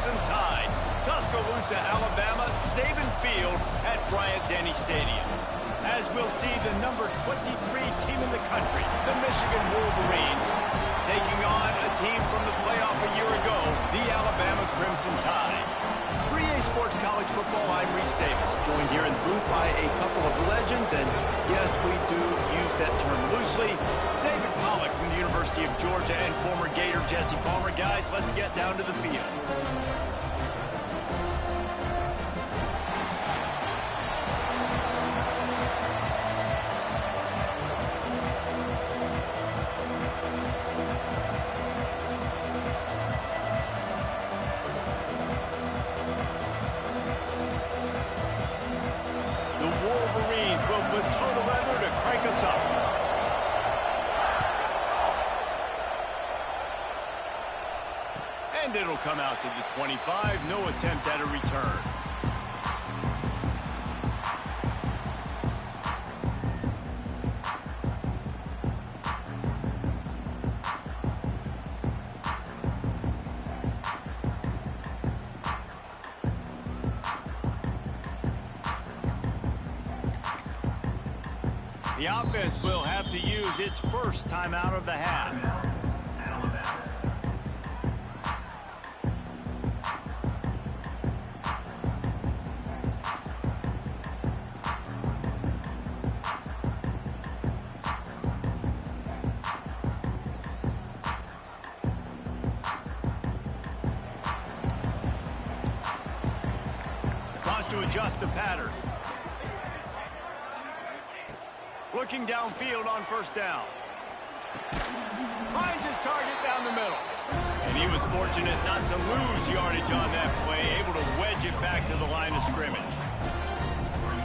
Crimson Tide. Tuscaloosa, Alabama, Saban Field at Bryant-Denny Stadium. As we'll see the number 23 team in the country, the Michigan Wolverines, taking on a team from the playoff a year ago, the Alabama Crimson Tide. For EA Sports College Football, I'm Reese Davis, joined here in the booth by a couple of legends, and yes, we do use that term loosely. David Pollack from the University of Georgia and former Gator Jesse Palmer. Guys, let's get down to the field. And it'll come out to the 25. No attempt at a return. The offense will have to use its first timeout of the half. To adjust the pattern. Looking downfield on first down. Finds his target down the middle. And he was fortunate not to lose yardage on that play, able to wedge it back to the line of scrimmage.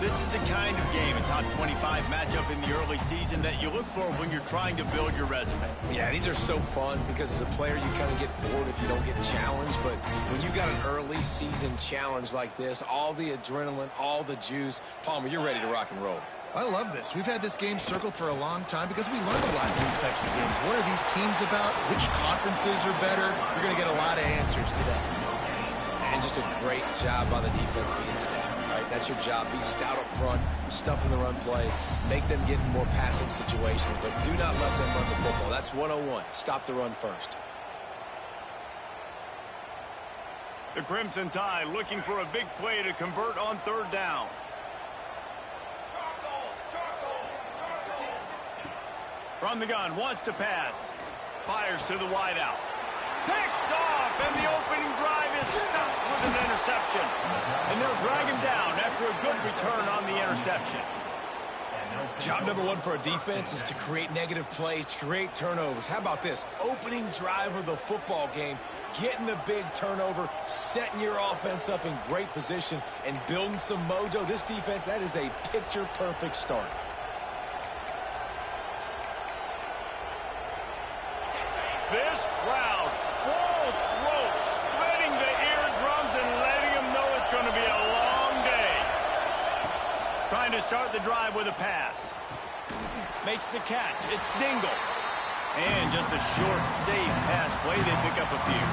This is the kind of game, a top 25 matchup in the early season, that you look for when you're trying to build your resume. Yeah, these are so fun because as a player, you kind of get bored if you don't get challenged. But when you got an early season challenge like this, all the adrenaline, all the juice, Palmer, you're ready to rock and roll. I love this. We've had this game circled for a long time because we learned a lot in these types of games. What are these teams about? Which conferences are better? You're going to get a lot of answers today. And just a great job by the defense being stout. Right, that's your job. Be stout up front, stuff in the run play, make them get in more passing situations, but do not let them run the football. That's 101. Stop the run first. The Crimson Tide looking for a big play to convert on third down. From the gun, wants to pass. Fires to the wideout. Picked off, and the opening drive is stopped with an interception. And they'll drag him down after a good return on the interception. Job number one for a defense is to create negative plays, to create turnovers. How about this? Opening drive of the football game, getting the big turnover, setting your offense up in great position, and building some mojo. This defense, that is a picture-perfect start. This crowd, full throat, splitting the eardrums and letting them know it's going to be a long day. Trying to start the drive with a pass. Makes the catch. It's Dingle. And just a short, safe pass play. They pick up a few.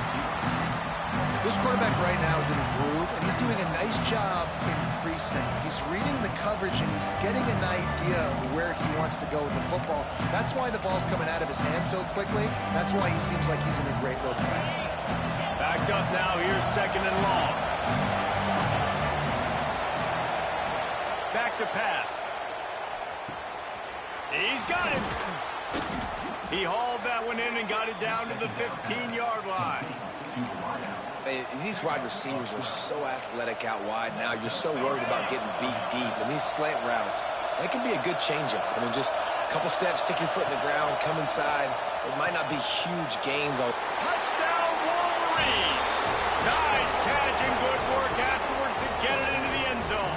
This quarterback right now is in a groove, and he's doing a nice job in pre-snap. He's reading the coverage, and he's getting an idea of where he wants to go with the football. That's why the ball's coming out of his hands so quickly. That's why he seems like he's in a great rhythm. Backed up now. Here's second and long. Back to pass. He's got it. He hauled that one in and got it down to the 15-yard line. These wide receivers are so athletic out wide now. You're so worried about getting beat deep. And these slant routes, that can be a good changeup. I mean, just a couple steps, stick your foot in the ground, come inside. It might not be huge gains. Touchdown, Wolverines! Nice catch and good work afterwards to get it into the end zone.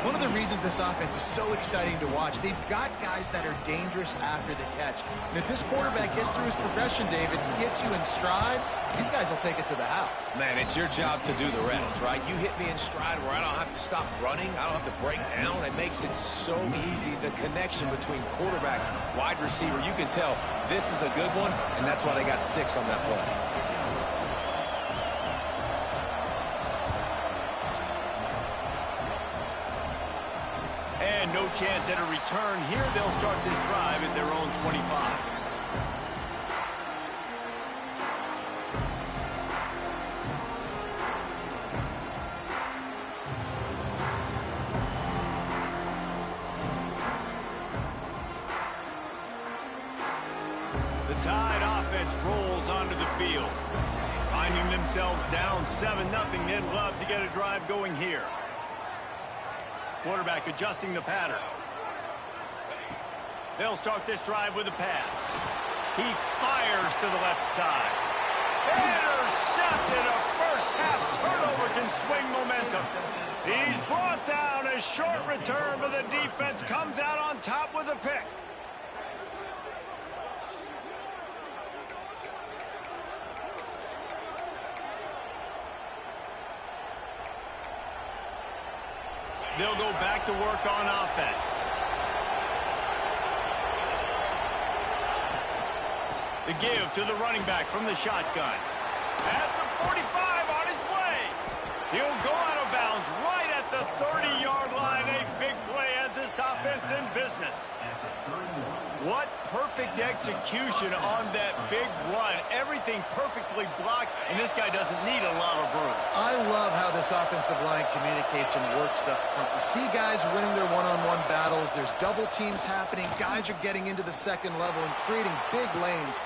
One of the reasons this offense is so exciting to watch, they've got guys that are dangerous after the catch. And if this quarterback gets through his progression, David, he hits you in stride, these guys will take it to the house. Man, it's your job to do the rest, right? You hit me in stride where I don't have to stop running. I don't have to break down. It makes it so easy. The connection between quarterback, wide receiver, you can tell this is a good one, and that's why they got 6 on that play. chance at a return. Here they'll start this drive at their own 25. The Tide offense rolls onto the field. Finding themselves down 7-0, they'd love to get a drive going here. Quarterback adjusting the pattern. They'll start this drive with a pass. He fires to the left side. Intercepted. A first-half turnover can swing momentum. He's brought down. A short return, but the defense comes out on top with a pick. They'll go back to work on offense. The give to the running back from the shotgun. At the 45 on his way. He'll go out of bounds right at the 30-yard line. A big play as this offense in business. What perfect execution on that big run. Everything perfectly blocked, and this guy doesn't need a lot of room. I love how this offensive line communicates and works up front. You see guys winning their one-on-one battles. There's double teams happening. Guys are getting into the second level and creating big lanes.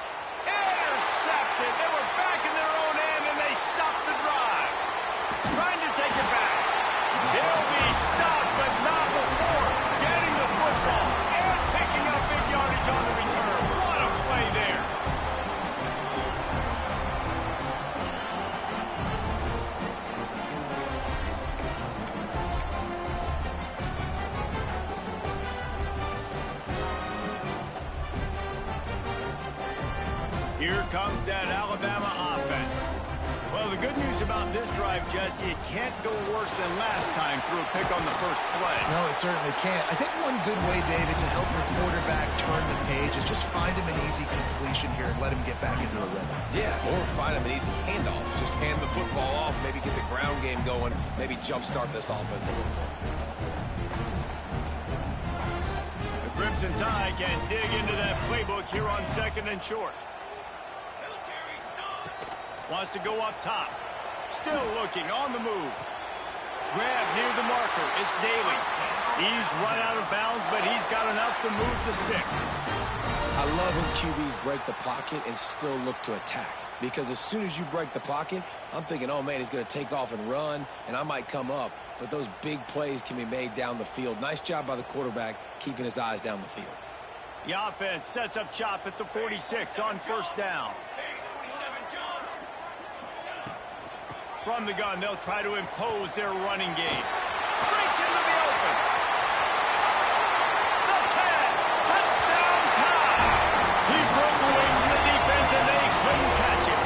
Intercepted. They were back in their own end, and they stopped the drive. Trying to take it back. They'll be stopped, but not before getting the football and picking up big yardage on the return. What a play there. Here comes that Alabama offense. Well, the good news about this drive, Jesse, it can't go worse than last time through a pick on the first play. No, it certainly can't. I think one good way, David, to help your quarterback turn the page is just find him an easy completion here and let him get back into a rhythm. Yeah, or find him an easy handoff. Just hand the football off, maybe get the ground game going, maybe jumpstart this offense a little bit. The Crimson Tide can dig into that playbook here on 2nd and short. Wants to go up top. Still looking on the move. Grab near the marker. It's Daly. He's run out of bounds, but he's got enough to move the sticks. I love when QBs break the pocket and still look to attack. Because as soon as you break the pocket, I'm thinking, oh, man, he's going to take off and run, and I might come up. But those big plays can be made down the field. Nice job by the quarterback keeping his eyes down the field. The offense sets up shop at the 46 on first down. From the gun, they'll try to impose their running game. Breaks into the open. The 10. Touchdown Tide. He broke away from the defense, and they couldn't catch him.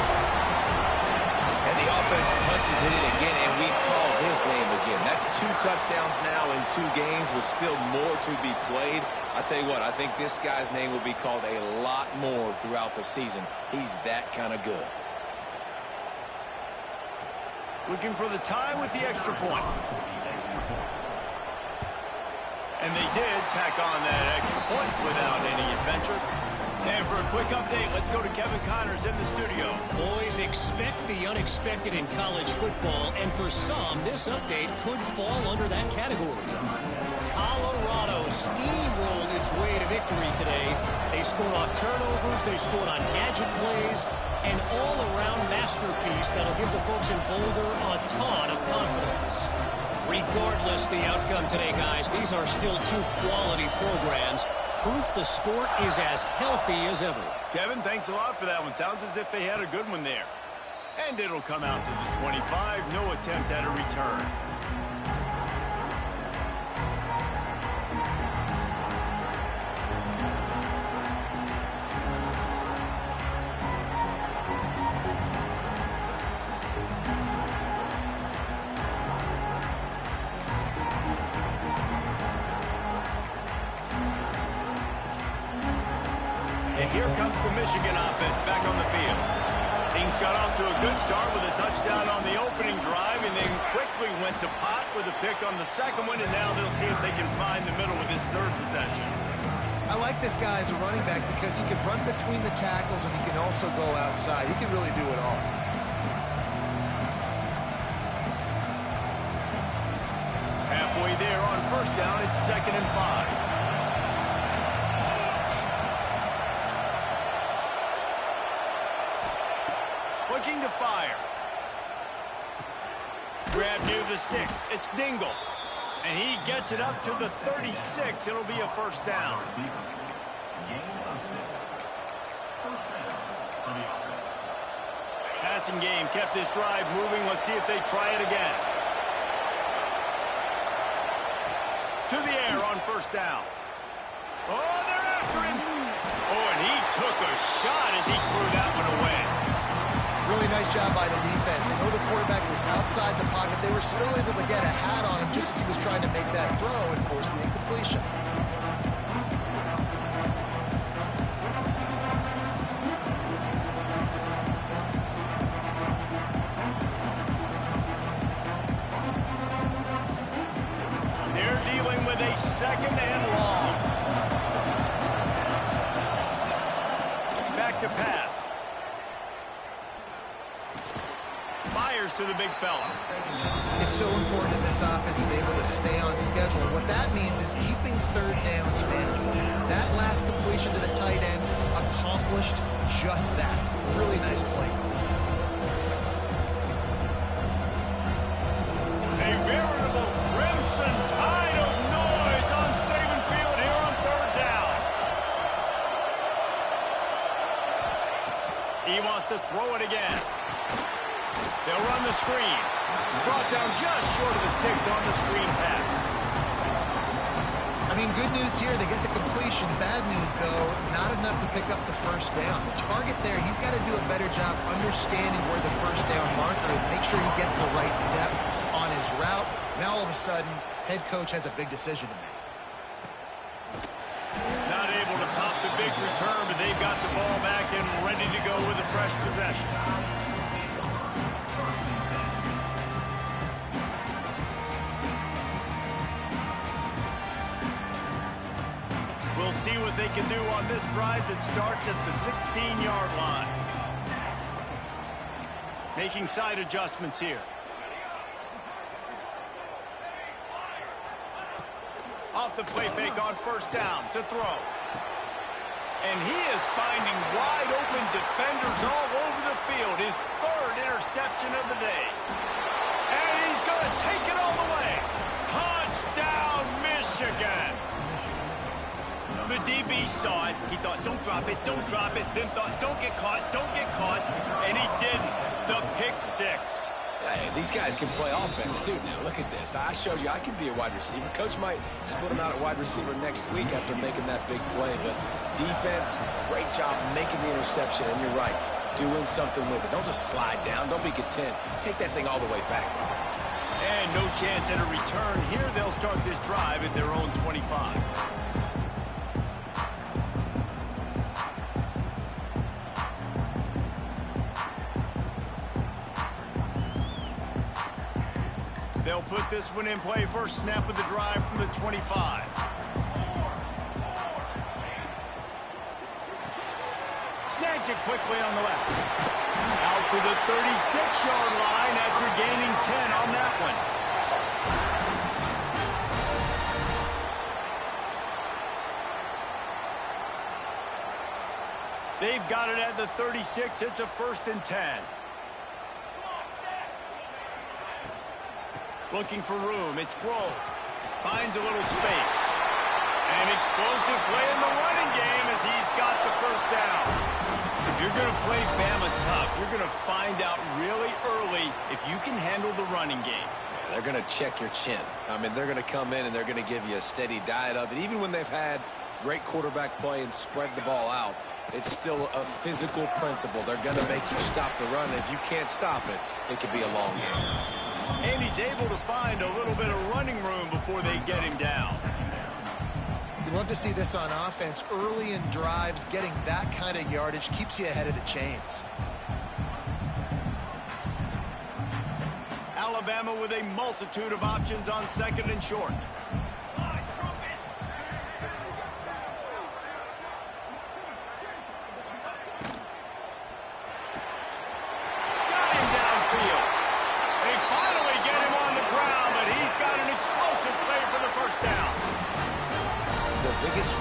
And the offense punches it in again, and we call his name again. That's 2 touchdowns now in 2 games with still more to be played. I tell you what, I think this guy's name will be called a lot more throughout the season. He's that kind of good. Looking for the tie with the extra point. And they did tack on that extra point without any adventure. And for a quick update, let's go to Kevin Connors in the studio. Boys, expect the unexpected in college football, and for some, this update could fall under that category. Colorado steamrolled its way to victory today. They scored off turnovers, they scored on gadget plays, an all-around masterpiece that'll give the folks in Boulder a ton of confidence. Regardless the outcome today, guys, these are still 2 quality programs. Proof the sport is as healthy as ever. Kevin, thanks a lot for that one. Sounds as if they had a good one there. And it'll come out to the 25. No attempt at a return. And here comes the Michigan offense back on the field. Things got off to a good start with a touchdown on the opening drive and then quick quickly went to pot with a pick on the second one, and now they'll see if they can find the middle with this third possession. I like this guy as a running back because he can run between the tackles and he can also go outside. He can really do it all. Halfway there on first down, it's 2nd and 5. Looking to fire. Grab near the sticks. It's Dingle. And he gets it up to the 36. It'll be a first down. Passing game kept this drive moving. Let's see if they try it again. To the air on first down. Oh, they're after him. Oh, and he took a shot as he threw that one away. Really nice job by the defense. They know the quarterback was outside the pocket. They were still able to get a hat on him just as he was trying to make that throw and force the incompletion. They're dealing with a 2nd and long. Back to pass. Fires to the big fella. It's so important that this offense is able to stay on schedule. And what that means is keeping third downs manageable. That last completion to the tight end accomplished just that. Really nice play. A veritable crimson tide of noise on Saban Field here on third down. He wants to throw it again. They'll run the screen. Brought down just short of the sticks on the screen pass. I mean, good news here. They get the completion. Bad news, though, not enough to pick up the first down. The target there, he's got to do a better job understanding where the first down marker is. Make sure he gets the right depth on his route. Now, all of a sudden, head coach has a big decision to make. Not able to pop the big return, but they've got the ball back and ready to go with a fresh possession. We'll see what they can do on this drive that starts at the 16-yard line. Making side adjustments here. Off the play fake on first down to throw. And he is finding wide open defenders all over the field. His 3rd interception of the day. And he's going to take it all the way. Touchdown, Michigan. The DB saw it. He thought, don't drop it, don't drop it. Then thought, don't get caught, don't get caught. And he didn't. The pick 6. Hey, these guys can play offense, too. Now, look at this. I showed you I can be a wide receiver. Coach might split him out at wide receiver next week after making that big play. But defense, great job making the interception. And you're right, doing something with it. Don't just slide down. Don't be content. Take that thing all the way back. And no chance at a return here. They'll start this drive at their own 25. They'll put this one in play. First snap of the drive from the 25. Snags it quickly on the left. Out to the 36-yard line after gaining 10 on that one. They've got it at the 36. It's a 1st and 10. Looking for room. It's Grove. Finds a little space. An explosive play in the running game as he's got the first down. If you're going to play Bama tough, you're going to find out really early if you can handle the running game. Yeah, they're going to check your chin. I mean, they're going to come in and they're going to give you a steady diet of it. Even when they've had great quarterback play and spread the ball out, it's still a physical principle. They're going to make you stop the run. If you can't stop it, it could be a long game. And he's able to find a little bit of running room before they get him down. You love to see this on offense. Early in drives, getting that kind of yardage keeps you ahead of the chains. Alabama with a multitude of options on second and short.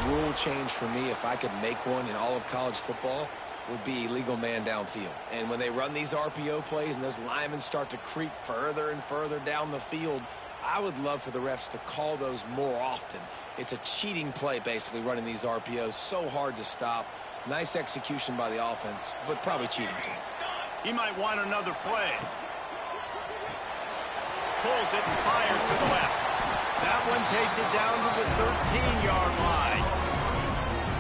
Rule change for me, if I could make one in all of college football, would be illegal man downfield. And when they run these RPO plays and those linemen start to creep further and further down the field, I would love for the refs to call those more often. It's a cheating play, basically, running these RPOs. So hard to stop. Nice execution by the offense, but probably cheating too. He might want another play. Pulls it and fires to the left. That one takes it down to the 13-yard line.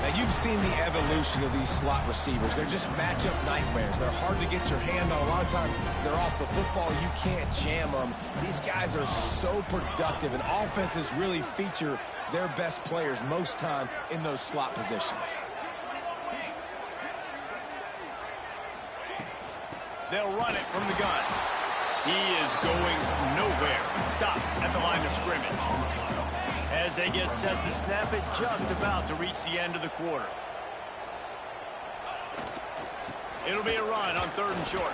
Now, you've seen the evolution of these slot receivers. They're just matchup nightmares. They're hard to get your hand on. A lot of times, they're off the football. You can't jam them. These guys are so productive, and offenses really feature their best players most time in those slot positions. They'll run it from the gun. He is going nowhere. Stop at the line of scrimmage. As they get set to snap it, just about to reach the end of the quarter. It'll be a run on third and short.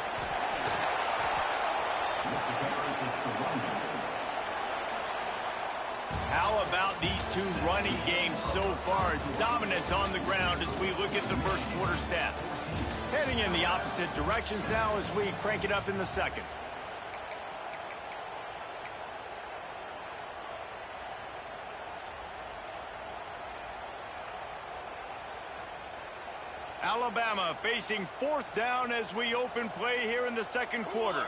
How about these two running games so far? Dominance on the ground as we look at the first quarter stats. Heading in the opposite directions now as we crank it up in the second. Alabama facing fourth down as we open play here in the second quarter.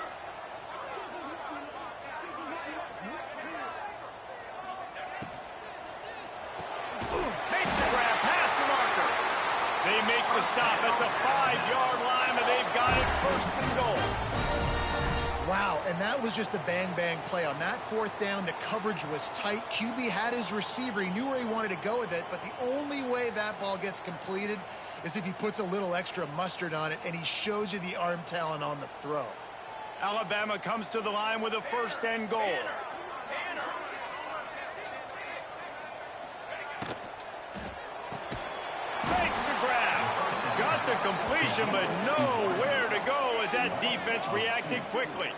Makes the grab past the marker. They make the stop at the 5-yard line, and they've got it first and goal. Wow, and that was just a bang-bang play. On that fourth down, the coverage was tight. QB had his receiver. He knew where he wanted to go with it, but the only way that ball gets completed is if he puts a little extra mustard on it, and he shows you the arm talent on the throw. Alabama comes to the line with a first and goal. Makes the grab. Got the completion, but nowhere to go as that defense reacted quickly.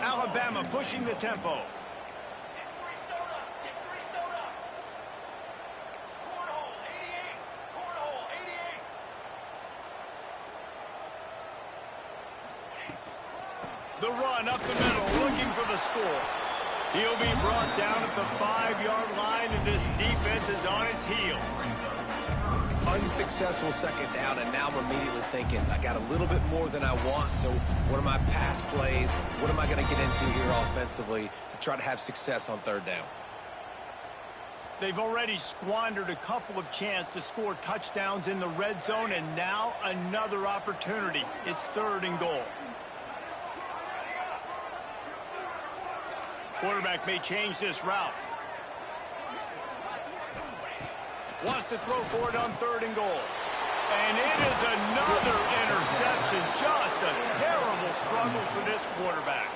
Alabama pushing the tempo. The run up the middle, looking for the score. He'll be brought down at the 5-yard line, and this defense is on its heels. Unsuccessful second down, and now I'm immediately thinking, I got a little bit more than I want, so what are my pass plays? What am I going to get into here offensively to try to have success on third down? They've already squandered a couple of chances to score touchdowns in the red zone, and now another opportunity. It's third and goal. Quarterback may change this route. Wants to throw for it on third and goal. And it is another interception. Just a terrible struggle for this quarterback.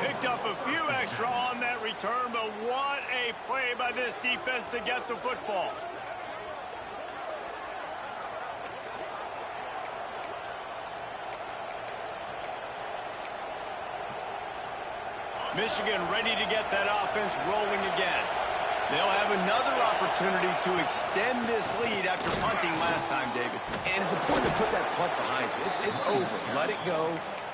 Picked up a few extra on that return, but what a play by this defense to get the football. Michigan ready to get that offense rolling again. They'll have another opportunity to extend this lead after punting last time, David. And it's important to put that punt behind you. It's over. Let it go.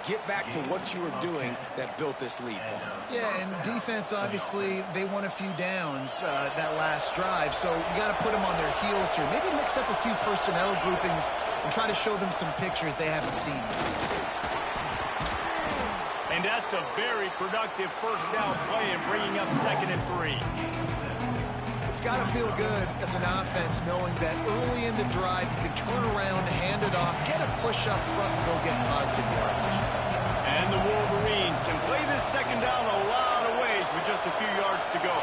Get back to what you were doing that built this lead, Paul. Yeah, and defense, obviously, they won a few downs that last drive, so you got to put them on their heels here. Maybe mix up a few personnel groupings and try to show them some pictures they haven't seen yet. And that's a very productive first down play in bringing up 2nd and 3. It's got to feel good as an offense knowing that early in the drive you can turn around, hand it off, get a push up front, and go get positive yardage. And the Wolverines can play this second down a lot of ways with just a few yards to go.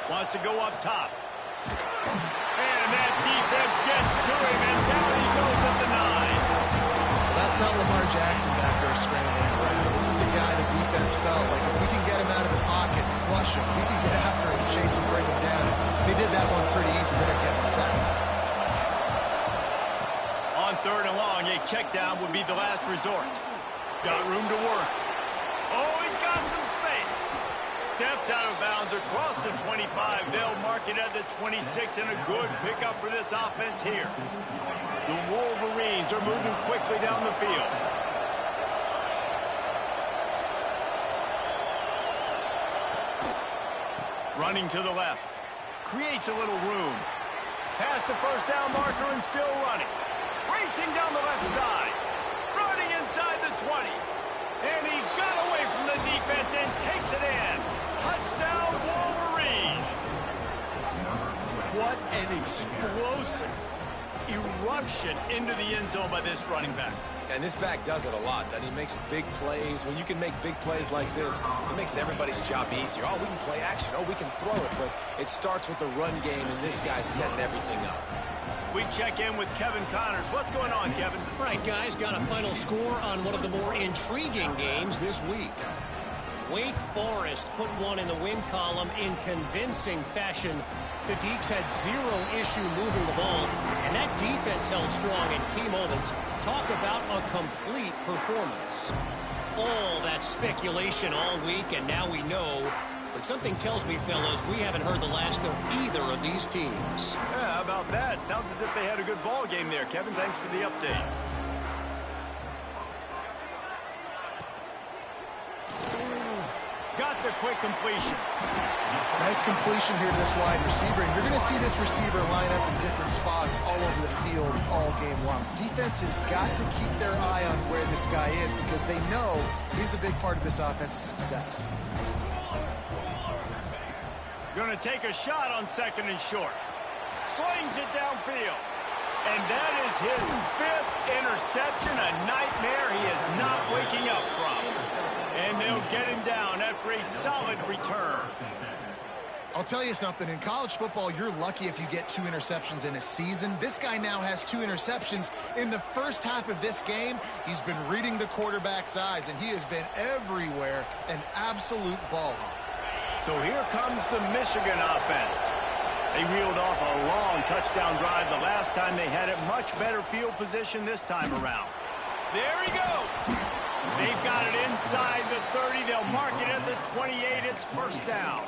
Wants to go up top. And that defense gets to him, and down he goes at the 9. That's not Lamar Jackson back there scrambling around. This is a guy the defense felt like if we can get him out of the pocket and flush him, we can get after him, chase him, bring him down. They did that one pretty easy. They're getting the sack. On 3rd and long, a check down would be the last resort. Got room to work. Oh, he's got some space. Steps out of bounds across the 25. They'll mark it at the 26, and a good pickup for this offense here. The Wolverines are moving quickly down the field. Running to the left. Creates a little room. Past the first down marker and still running. Racing down the left side. Running inside the 20. And he got away from the defense and takes it in. Touchdown, Wolverines. What an explosive eruption into the end zone by this running back. And this back does it a lot, doesn't he? Makes big plays. When you can make big plays like this, it makes everybody's job easier. Oh, we can play action. Oh, we can throw it. But it starts with the run game, and this guy's setting everything up. We check in with Kevin Connors. What's going on, Kevin? All right, guys, got a final score on one of the more intriguing games this week. Wake Forest put one in the win column in convincing fashion. The Deacs had zero issue moving the ball, and that defense held strong in key moments. Talk about a complete performance. All that speculation all week, and now we know. But something tells me, fellas, we haven't heard the last of either of these teams. Yeah, how about that? Sounds as if they had a good ball game there. Kevin, thanks for the update. Got the quick completion. Nice completion here to this wide receiver. And you're going to see this receiver line up in different spots all over the field all game long. Defense has got to keep their eye on where this guy is because they know he's a big part of this offense's success. Going to take a shot on 2nd and short. Slings it downfield. And that is his 5th interception, a nightmare he is not waking up from. And they'll get him down after a solid return. I'll tell you something. In college football, you're lucky if you get 2 interceptions in a season. This guy now has 2 interceptions. In the first half of this game, he's been reading the quarterback's eyes, and he has been everywhere, an absolute ball hawk. So here comes the Michigan offense. They reeled off a long touchdown drive the last time they had it. Much better field position this time around. There he goes. They've got it inside the 30. They'll mark it at the 28. It's first down.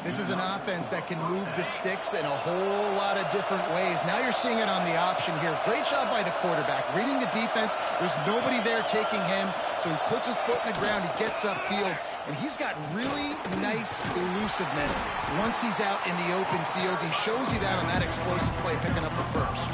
This is an offense that can move the sticks in a whole lot of different ways. Now you're seeing it on the option here. Great job by the quarterback. Reading the defense. There's nobody there taking him, so he puts his foot in the ground. He gets upfield, and he's got really nice elusiveness once he's out in the open field. He shows you that on that explosive play, picking up the first.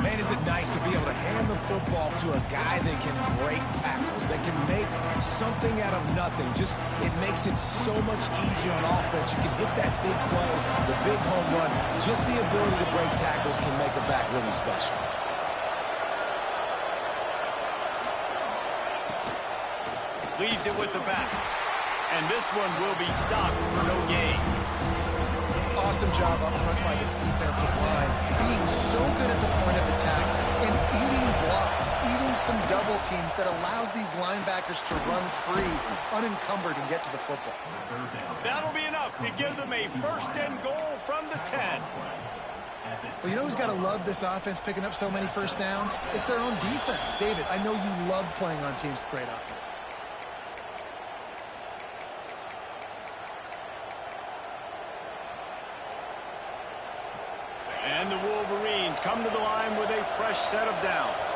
Man, is it nice to be able to hand the football to a guy that can break tackles, that can make something out of nothing. Just, it makes it so much easier on offense. You can hit that big play, the big home run. Just the ability to break tackles can make a back really special. Leaves it with the back. And this one will be stopped for no gain. Awesome job up front by this defensive line, being so good at the point of attack and eating blocks, eating some double teams that allows these linebackers to run free, unencumbered, and get to the football. That'll be enough to give them a 1st and goal from the 10. Well, you know who's got to love this offense picking up so many first downs? It's their own defense. David, I know you love playing on teams with great offenses. And the Wolverines come to the line with a fresh set of downs.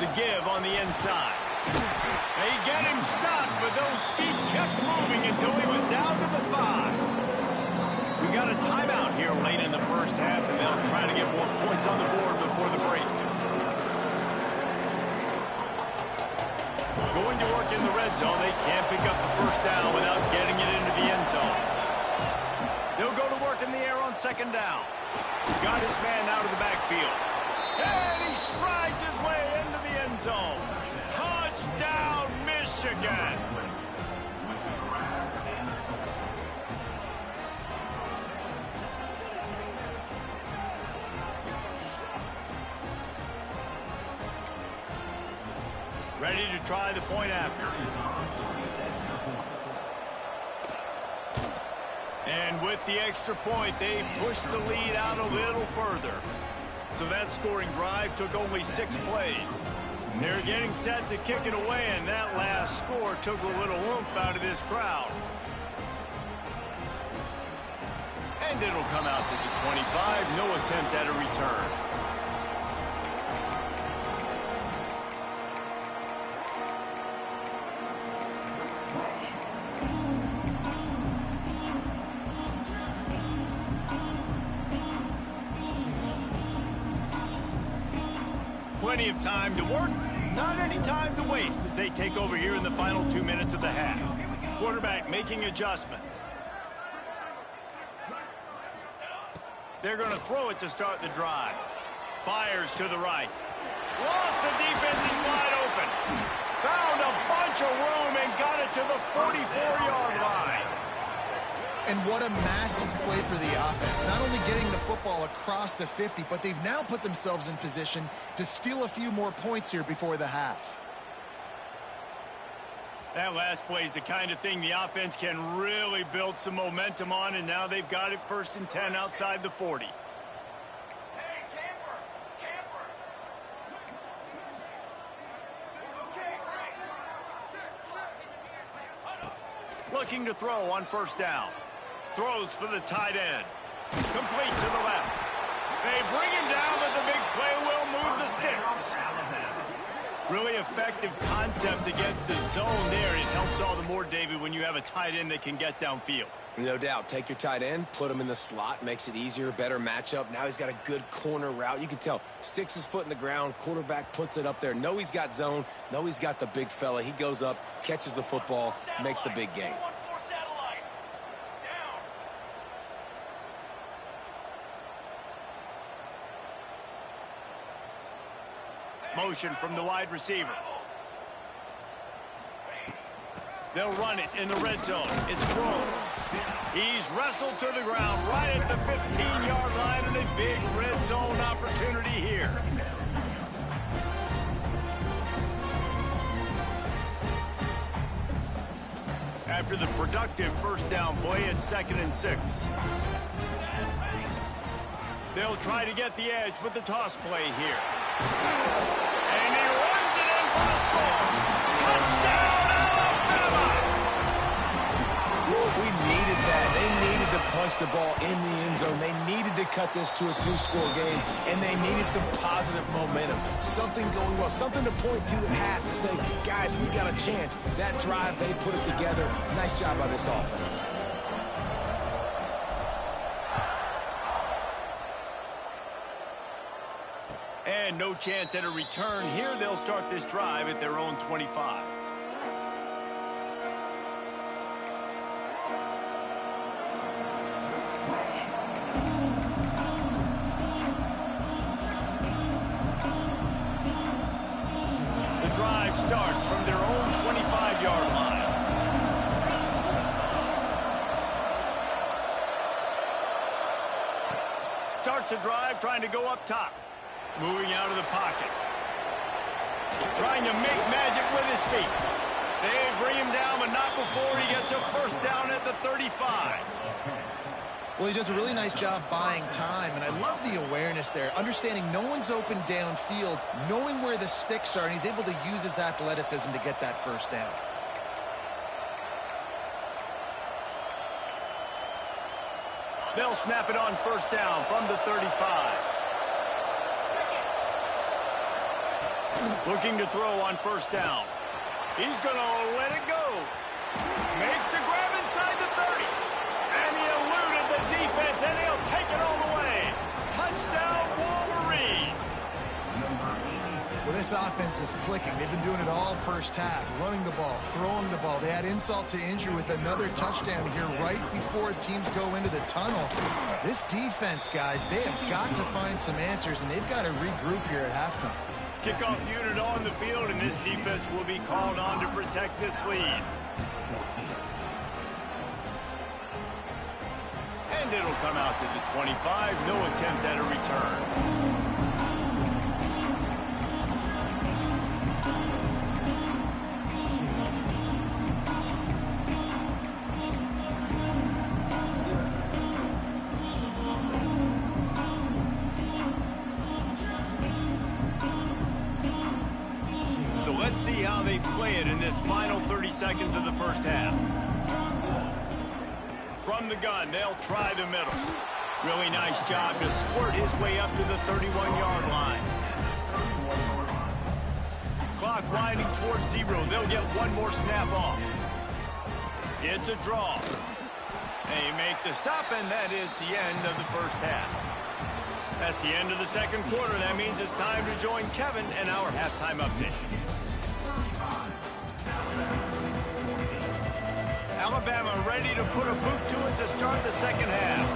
The give on the inside. They get him stopped, but those feet kept moving until he was down to the 5. We got a timeout here late in the first half, and they'll try to get more points on the board before the break. Going to work in the red zone. They can't pick up the first down without getting it into the end zone. They'll go to work in the air on 2nd down. Got his man out of the backfield. And he strides his way into the end zone. Touchdown, Michigan. ready to try the point after. And with the extra point, they pushed the lead out a little further. So that scoring drive took only 6 plays. They're getting set to kick it away, and that last score took a little oomph out of this crowd. And it'll come out to the 25. No attempt at a return. Plenty of time to work, not any time to waste as they take over here in the final 2 minutes of the half. Quarterback making adjustments. They're going to throw it to start the drive. Fires to the right. Lost the defense, is wide open. Found a bunch of room and got it to the 44-yard line. And what a massive play for the offense. Not only getting the football across the 50, but they've now put themselves in position to steal a few more points here before the half. That last play is the kind of thing the offense can really build some momentum on, and now they've got it 1st and 10 outside the 40. Looking to throw on 1st down. Throws for the tight end. Complete to the left. They bring him down, but the big play will move the sticks. Really effective concept against the zone there. It helps all the more, David, when you have a tight end that can get downfield. No doubt. Take your tight end, put him in the slot, makes it easier, better matchup. Now he's got a good corner route. You can tell, sticks his foot in the ground, quarterback puts it up there. Know he's got zone, know he's got the big fella. He goes up, catches the football, makes the big game. Motion from the wide receiver. They'll run it in the red zone. It's Rowe. He's wrestled to the ground right at the 15-yard line, and a big red zone opportunity here. After the productive 1st down play, it's 2nd and 6. They'll try to get the edge with the toss play here. And he runs it in for a score. Touchdown, Alabama! We needed that. They needed to punch the ball in the end zone. They needed to cut this to a 2-score game, and they needed some positive momentum. Something going well, something to point to at half to say, guys, we got a chance. That drive, they put it together. Nice job by this offense. And no chance at a return here. They'll start this drive at their own 25. The drive starts from their own 25-yard line. Starts a drive trying to go up top. Moving out of the pocket. Trying to make magic with his feet. They bring him down, but not before he gets a 1st down at the 35. Well, he does a really nice job buying time, and I love the awareness there. Understanding no one's open downfield, knowing where the sticks are, and he's able to use his athleticism to get that 1st down. They'll snap it on 1st down from the 35. Looking to throw on 1st down. He's going to let it go. Makes the grab inside the 30. And he eluded the defense, and he'll take it all the way. Touchdown, Wolverines. Well, this offense is clicking. They've been doing it all 1st half, running the ball, throwing the ball. They add insult to injury with another touchdown here right before teams go into the tunnel. This defense, guys, they have got to find some answers, and they've got to regroup here at halftime. Kickoff unit on the field, and this defense will be called on to protect this lead. And it'll come out to the 25. No attempt at a return. how they play it in this final 30 seconds of the first half. From the gun, they'll try the middle. Really nice job to squirt his way up to the 31-yard line. Clock winding towards 0. They'll get one more snap off. It's a draw. They make the stop, and that is the end of the first half. That's the end of the second quarter. That means it's time to join Kevin and our halftime update. Alabama ready to put a boot to it to start the second half.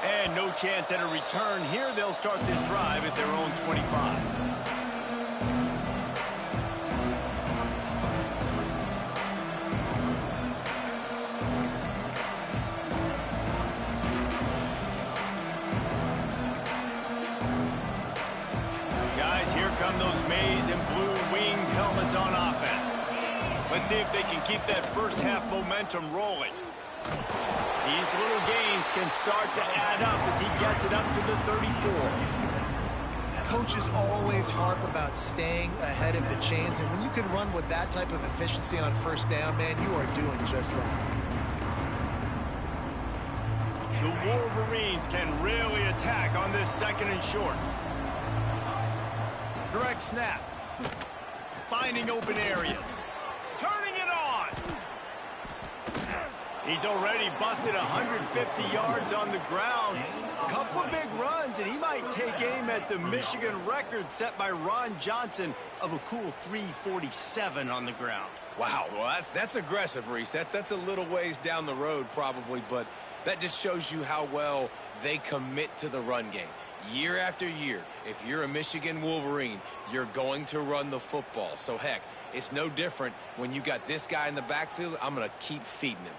And no chance at a return here. They'll start this drive at their own 25. Guys, here come those maize and blue winged helmets on offense. Let's see if they can keep that first half momentum rolling. These little gains can start to add up as he gets it up to the 34. Coaches always harp about staying ahead of the chains, and when you can run with that type of efficiency on first down, man, you are doing just that. The Wolverines can really attack on this second and short. Direct snap. Finding open areas. Turning it on. He's already busted 150 yards on the ground. A couple of big runs, and he might take aim at the Michigan record set by Ron Johnson of a cool 347 on the ground. Wow, well, that's aggressive, Reese. That's a little ways down the road probably, but that just shows you how well they commit to the run game. Year after year, if you're a Michigan Wolverine, you're going to run the football. So, heck, it's no different when you got this guy in the backfield. I'm going to keep feeding him.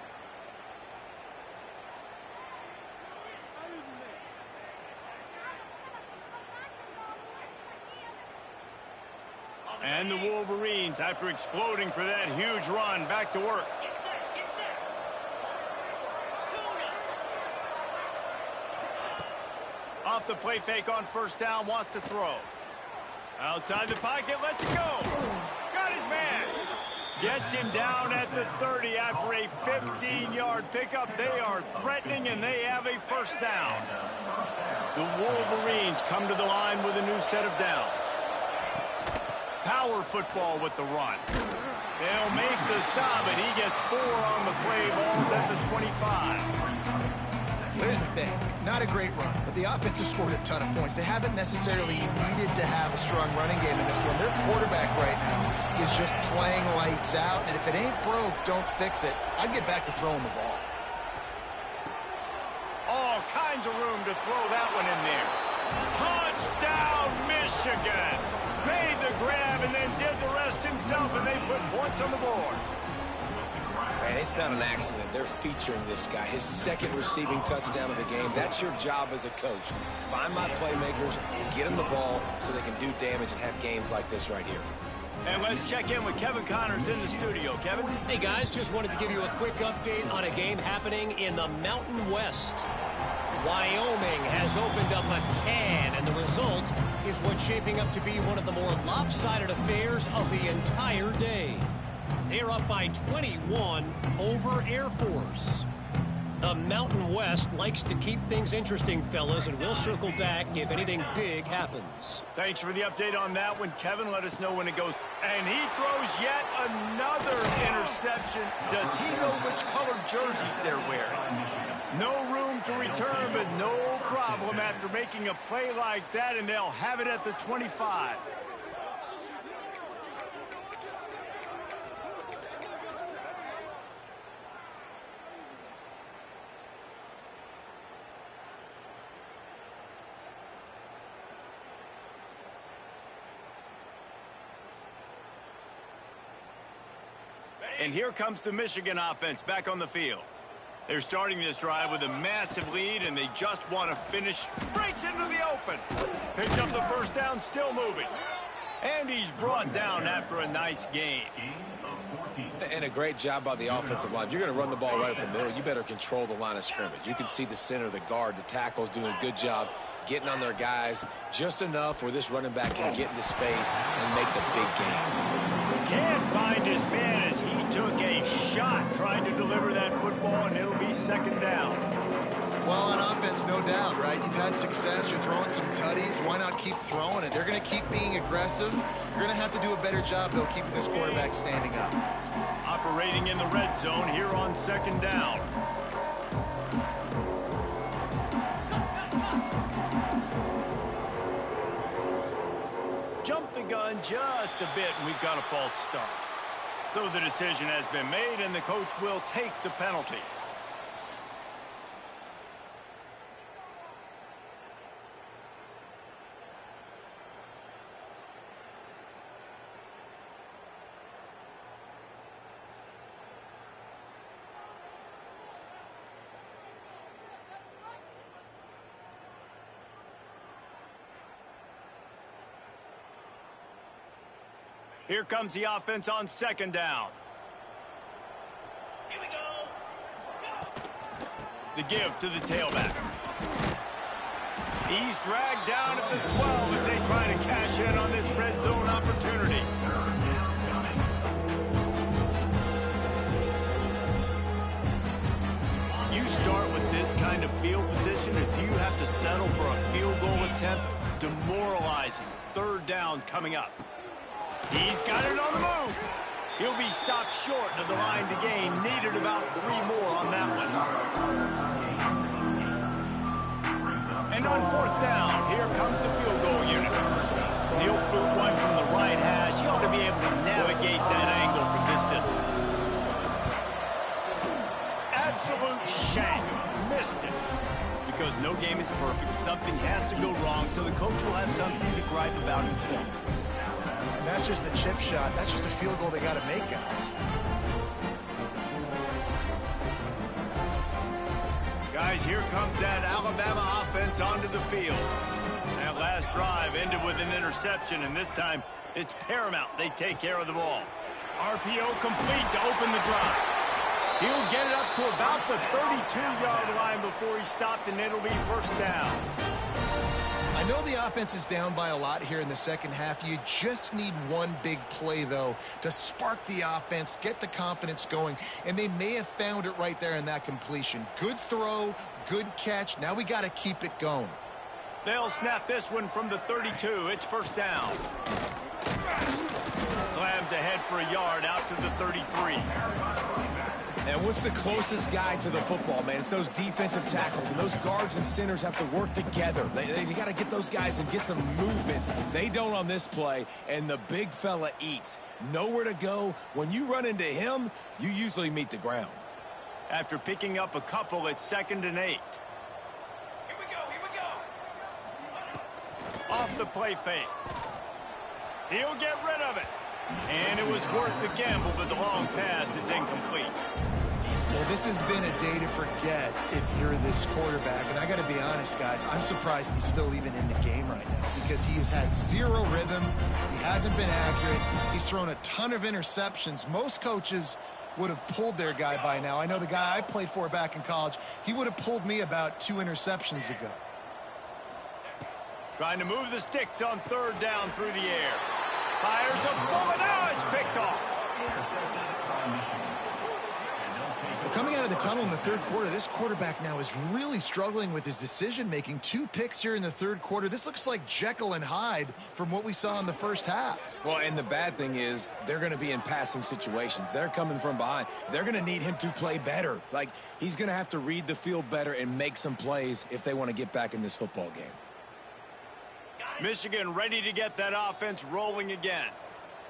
And the Wolverines, after exploding for that huge run, back to work. Off the play fake on first down, wants to throw. Outside the pocket, lets it go. Got his man. Gets him down at the 30 after a 15-yard pickup. They are threatening, and they have a first down. The Wolverines come to the line with a new set of downs. Power football with the run. They'll make the stop, and he gets 4 on the play. Ball's at the 25. Here's the thing. Not a great run, but the offense has scored a ton of points. They haven't necessarily needed to have a strong running game in this one. Their quarterback right now is just playing lights out, and if it ain't broke, don't fix it. I'd get back to throwing the ball. All kinds of room to throw that one in there. Touchdown, Michigan! Made the grab and then did the rest himself, and they put points on the board. Man, it's not an accident. They're featuring this guy. His second receiving touchdown of the game. That's your job as a coach. Find my playmakers, get them the ball so they can do damage and have games like this right here. And let's check in with Kevin Connors in the studio. Kevin? Hey, guys, just wanted to give you a quick update on a game happening in the Mountain West. Wyoming has opened up a can, and the result is what's shaping up to be one of the more lopsided affairs of the entire day. They're up by 21 over Air Force. The Mountain West likes to keep things interesting, fellas, and we'll circle back if anything big happens. Thanks for the update on that one, Kevin. Let us know when it goes. And he throws yet another interception. Does he know which colored jerseys they're wearing? No room to return, but no problem after making a play like that, and they'll have it at the 25. And here comes the Michigan offense back on the field. They're starting this drive with a massive lead, and they just want to finish. Breaks into the open. Picks up the first down, still moving. And he's brought down after a nice gain. And a great job by the offensive line. If you're going to run the ball right up the middle, you better control the line of scrimmage. You can see the center, the guard, the tackles doing a good job getting on their guys just enough where this running back can get into space and make the big game. Can't find his man as he took a shot trying to deliver that football, and it'll be second down. Well, on offense, no doubt, right? You've had success. You're throwing some tutties. Why not keep throwing it? They're going to keep being aggressive. You're going to have to do a better job, though, keeping this quarterback standing up. Operating in the red zone here on second down. Jump the gun just a bit, and we've got a false start. So the decision has been made, and the coach will take the penalty. Here comes the offense on second down. Here we go. The give to the tailback. He's dragged down at the 12 as they try to cash in on this red zone opportunity. You start with this kind of field position if you have to settle for a field goal attempt, demoralizing. Third down coming up. He's got it on the move. He'll be stopped short of the line to gain. Needed about 3 more on that one. And on fourth down, here comes the field goal unit. He'll boot one from the right hash. He ought to be able to navigate that angle from this distance. Absolute shame. Missed it. Because no game is perfect. Something has to go wrong, so the coach will have something to gripe about in film. And that's just the chip shot. That's just a field goal they got to make, guys. Guys, here comes that Alabama offense onto the field. That last drive ended with an interception, and this time it's paramount they take care of the ball. RPO complete to open the drive. He'll get it up to about the 32-yard line before he stopped, and it'll be first down. I know the offense is down by a lot here in the second half. You just need one big play, though, to spark the offense, get the confidence going, and they may have found it right there in that completion. Good throw, good catch. Now we got to keep it going. They'll snap this one from the 32. It's first down. Slams ahead for a yard out to the 33. And what's the closest guy to the football, man? It's those defensive tackles, and those guards and centers have to work together. They got to get those guys and get some movement. They don't on this play, and the big fella eats. Nowhere to go. When you run into him, you usually meet the ground. After picking up a couple, it's 2nd and 8. Here we go. Off the play fake. He'll get rid of it. And it was worth the gamble, but the long pass is incomplete. Well, this has been a day to forget if you're this quarterback. And I got to be honest, guys, I'm surprised he's still even in the game right now because he has had zero rhythm. He hasn't been accurate. He's thrown a ton of interceptions. Most coaches would have pulled their guy by now. I know the guy I played for back in college, he would have pulled me about 2 interceptions ago. Trying to move the sticks on third down through the air. Fires a bullet. Now it's picked off. Well, coming out of the tunnel in the third quarter, this quarterback now is really struggling with his decision-making. 2 picks here in the third quarter. This looks like Jekyll and Hyde from what we saw in the first half. Well, and the bad thing is they're going to be in passing situations. They're coming from behind. They're going to need him to play better. Like, he's going to have to read the field better and make some plays if they want to get back in this football game. Michigan ready to get that offense rolling again.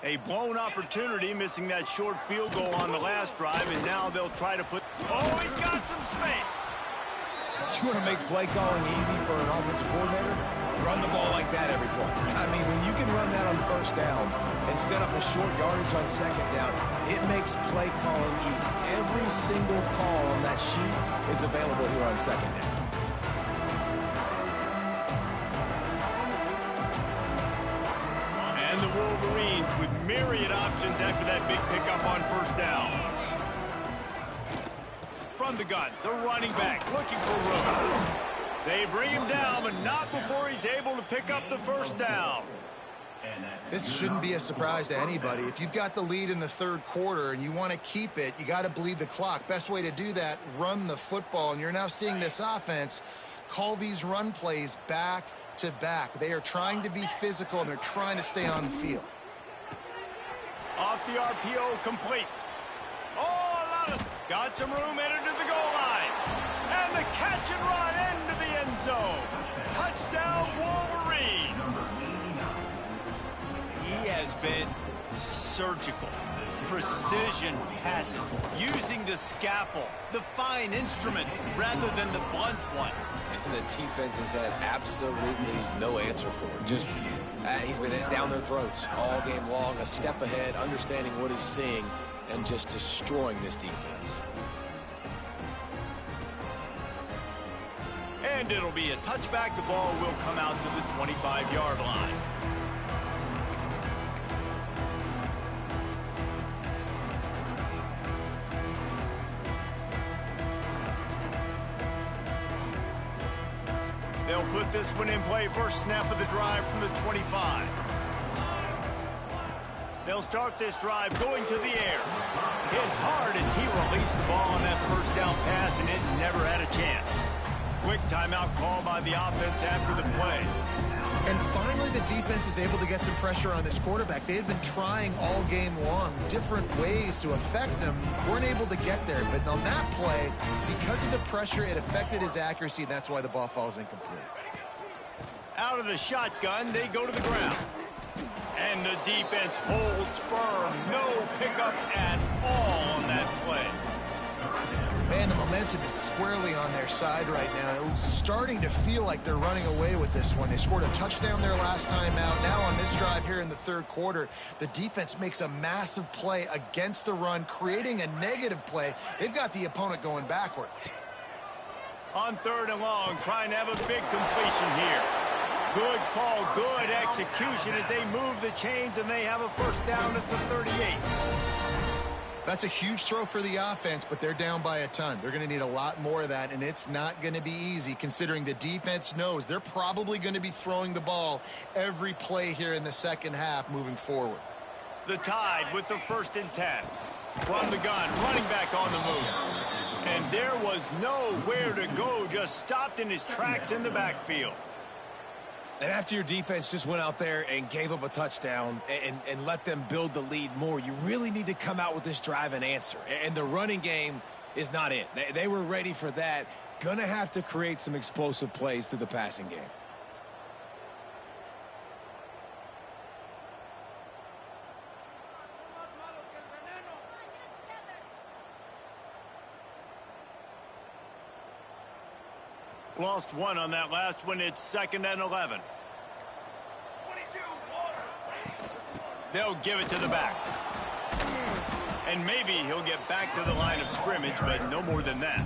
A blown opportunity, missing that short field goal on the last drive, and now they'll try to put... Oh, he's got some space. You want to make play calling easy for an offensive coordinator? Run the ball like that every play. I mean, when you can run that on first down and set up a short yardage on second down, it makes play calling easy. Every single call on that sheet is available here on second down. And the Wolves Wolverines with myriad options after that big pickup on first down. From the gun, the running back looking for room. They bring him down, but not before he's able to pick up the first down. This shouldn't be a surprise to anybody. If you've got the lead in the third quarter and you want to keep it, you got to bleed the clock. Best way to do that, run the football. And you're now seeing this offense call these run plays back to back. They are trying to be physical, and they're trying to stay on the field. Off the RPO, complete. Oh, got some room, entered to the goal line. And the catch and run into the end zone. Touchdown, Wolverines. He has been surgical. Precision passes, using the scalpel, the fine instrument, rather than the blunt one. And the defense has had absolutely no answer for it. Just, he's been down their throats all game long, a step ahead, understanding what he's seeing, and just destroying this defense. And it'll be a touchback. The ball will come out to the 25-yard line. They'll put this one in play. First snap of the drive from the 25. They'll start this drive going to the air. Hit hard as he released the ball on that first down pass, and it never had a chance. Quick timeout call by the offense after the play. And finally, the defense is able to get some pressure on this quarterback. They had been trying all game long different ways to affect him. Weren't able to get there. But on that play, because of the pressure, it affected his accuracy, and that's why the ball falls incomplete. Out of the shotgun, they go to the ground. And the defense holds firm. No pickup at all on that play. Man, the momentum is squarely on their side right now. It's starting to feel like they're running away with this one. They scored a touchdown their last time out. Now on this drive here in the third quarter, the defense makes a massive play against the run, creating a negative play. They've got the opponent going backwards. On third and long, trying to have a big completion here. Good call, good execution as they move the chains, and they have a first down at the 38. That's a huge throw for the offense, but they're down by a ton. They're going to need a lot more of that, and it's not going to be easy considering the defense knows they're probably going to be throwing the ball every play here in the second half moving forward. The Tide with the 1st and 10. From the gun, running back on the move. And there was nowhere to go, just stopped in his tracks in the backfield. And after your defense just went out there and gave up a touchdown and let them build the lead more, you really need to come out with this drive and answer. And the running game is not it. They were ready for that. Gonna have to create some explosive plays through the passing game. Lost one on that last one. It's 2nd and 11. They'll give it to the back. And maybe he'll get back to the line of scrimmage, but no more than that.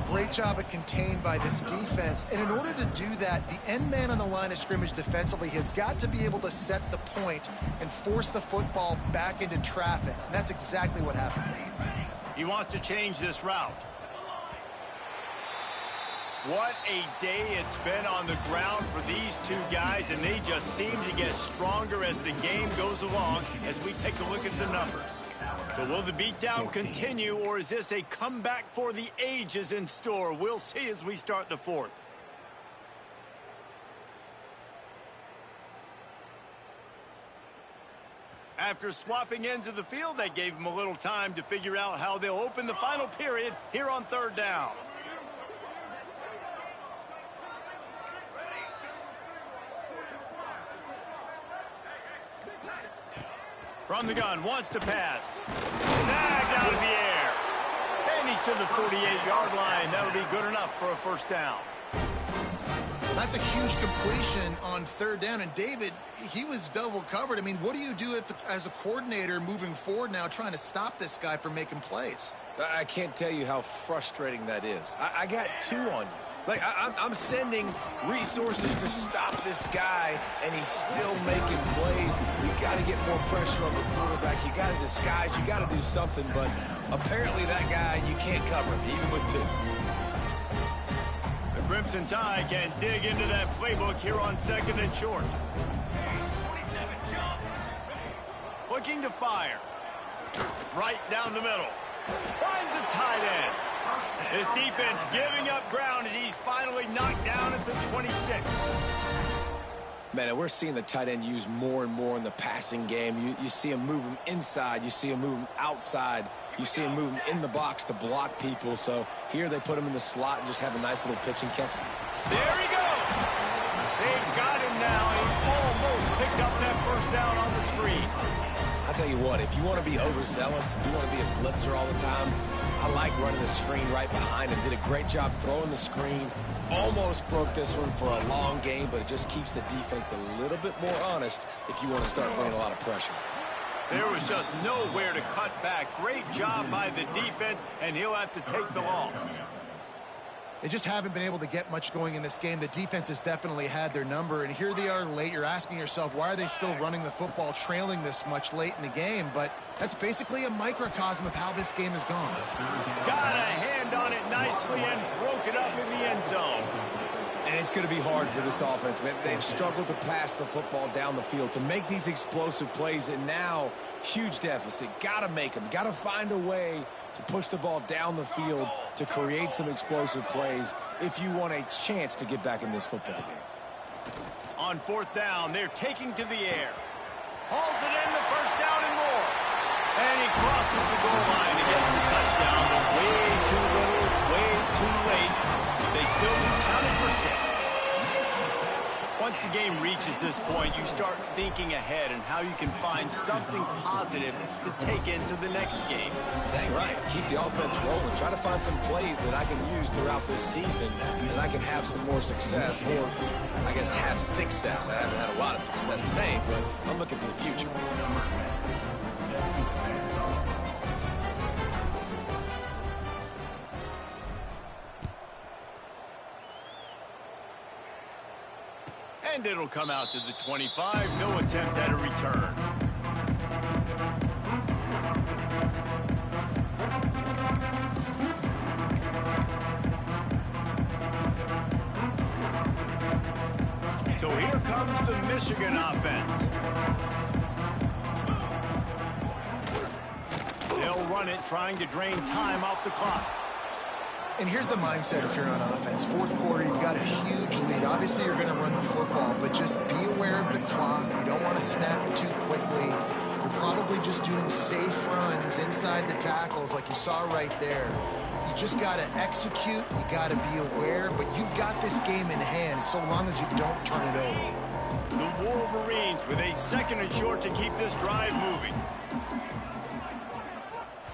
Great job at contained by this defense. And in order to do that, the end man on the line of scrimmage defensively has got to be able to set the point and force the football back into traffic. And that's exactly what happened. He wants to change this route. What a day it's been on the ground for these two guys, and they just seem to get stronger as the game goes along as we take a look at the numbers. So will the beatdown continue, or is this a comeback for the ages in store? We'll see as we start the fourth. After swapping ends of the field, that gave them a little time to figure out how they'll open the final period here on 3rd down. From the gun, wants to pass. Snagged out of the air. And he's to the 48-yard line. That'll be good enough for a first down. That's a huge completion on 3rd down. And David, he was double covered. I mean, what do you do as a coordinator moving forward now trying to stop this guy from making plays? I can't tell you how frustrating that is. I got 2 on you. Like, I'm sending resources to stop this guy, and he's still making plays. You've got to get more pressure on the quarterback. You got to disguise. You got to do something, but apparently that guy, you can't cover him, even with 2. The Crimson Tide can dig into that playbook here on 2nd and short. Looking to fire. Right down the middle. Finds a tight end. His defense giving up ground as he's finally knocked down at the 26. Man, and we're seeing the tight end used more and more in the passing game. You see him move him inside. You see him move him outside. You see him move him in the box to block people. So here they put him in the slot and just have a nice little pitch and catch. There he goes. They've got him now. He almost picked up that first down on the screen. I'll tell you what, if you want to be overzealous, if you want to be a blitzer all the time, I like running the screen right behind him. Did a great job throwing the screen. Almost broke this one for a long game, but it just keeps the defense a little bit more honest if you want to start bringing a lot of pressure. There was just nowhere to cut back. Great job by the defense, and he'll have to take the loss. They just haven't been able to get much going in this game. The defense has definitely had their number, and here they are late. You're asking yourself, why are they still running the football, trailing this much late in the game? But that's basically a microcosm of how this game has gone. Got a hand on it nicely and broke it up in the end zone. And it's going to be hard for this offense, man. They've struggled to pass the football down the field, to make these explosive plays, and now huge deficit. Got to make them. Got to find a way to push the ball down the field to create some explosive plays if you want a chance to get back in this football game. On 4th down, they're taking to the air. Hauls it in, the first down and more. And he crosses the goal line and gets the touchdown, but way too little, way too late. They still count it for 6. Once the game reaches this point, you start thinking ahead and how you can find something positive to take into the next game. Dang right. Keep the offense rolling. Try to find some plays that I can use throughout this season that I can have some more success, or I guess have success. I haven't had a lot of success today, but I'm looking for the future. And it'll come out to the 25. No attempt at a return. So here comes the Michigan offense. They'll run it, trying to drain time off the clock. And here's the mindset if you're on offense. 4th quarter, you've got a huge lead. Obviously, you're going to run the football, but just be aware of the clock. You don't want to snap it too quickly. You're probably just doing safe runs inside the tackles like you saw right there. You just got to execute. You got to be aware, but you've got this game in hand so long as you don't turn it over. The Wolverines with a 2nd and short to keep this drive moving.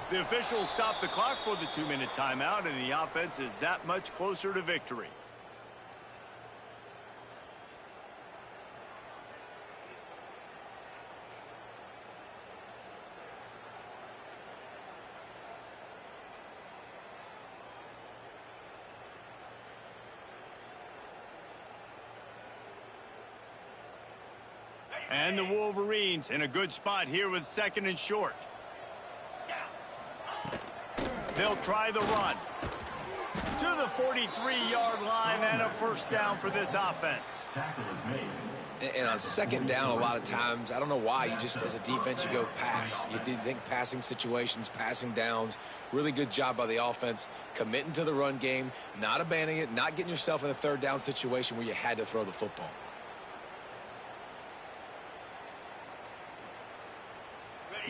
The officials stop the clock for the 2-minute timeout, and the offense is that much closer to victory. And the Wolverines in a good spot here with 2nd and short. They'll try the run. To the 43-yard line and a first down for this offense. And on 2nd down, a lot of times, I don't know why, you just, as a defense, you go pass. You think passing situations, passing downs. Really good job by the offense, committing to the run game, not abandoning it, not getting yourself in a 3rd down situation where you had to throw the football.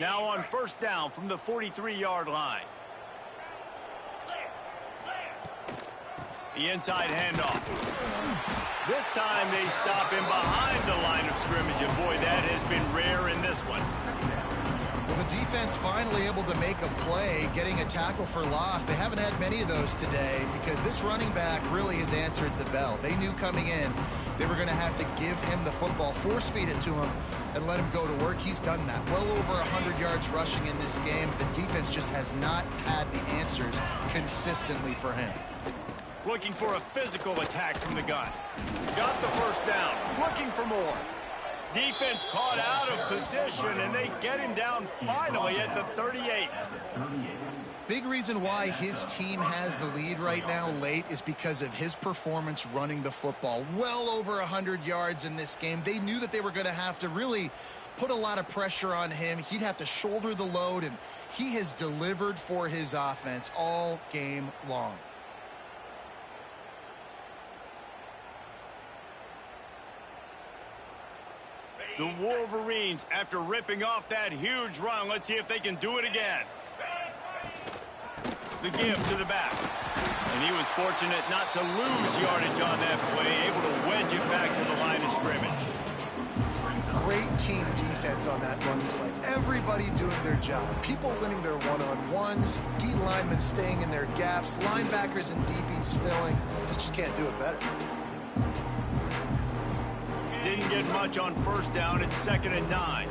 Now on 1st down from the 43-yard line. The inside handoff. This time they stop him behind the line of scrimmage, and boy, that has been rare in this one. Well, the defense finally able to make a play, getting a tackle for loss. They haven't had many of those today because this running back really has answered the bell. They knew coming in they were going to have to give him the football, force feed it to him, and let him go to work. He's done that. Well over 100 yards rushing in this game. The defense just has not had the answers consistently for him. looking for a physical attack from the gun. Got the first down, looking for more. Defense caught out of position, and they get him down finally at the 38. Big reason why his team has the lead right now late is because of his performance running the football. Well over 100 yards in this game. They knew that they were going to have to really put a lot of pressure on him. He'd have to shoulder the load, and he has delivered for his offense all game long. The Wolverines, after ripping off that huge run, let's see if they can do it again. The give to the back. And he was fortunate not to lose yardage on that play, able to wedge it back to the line of scrimmage. Great team defense on that run play. Everybody doing their job. People winning their one-on-ones, D linemen staying in their gaps, linebackers and DBs filling. You just can't do it better. Didn't get much on first down. It's 2nd and 9.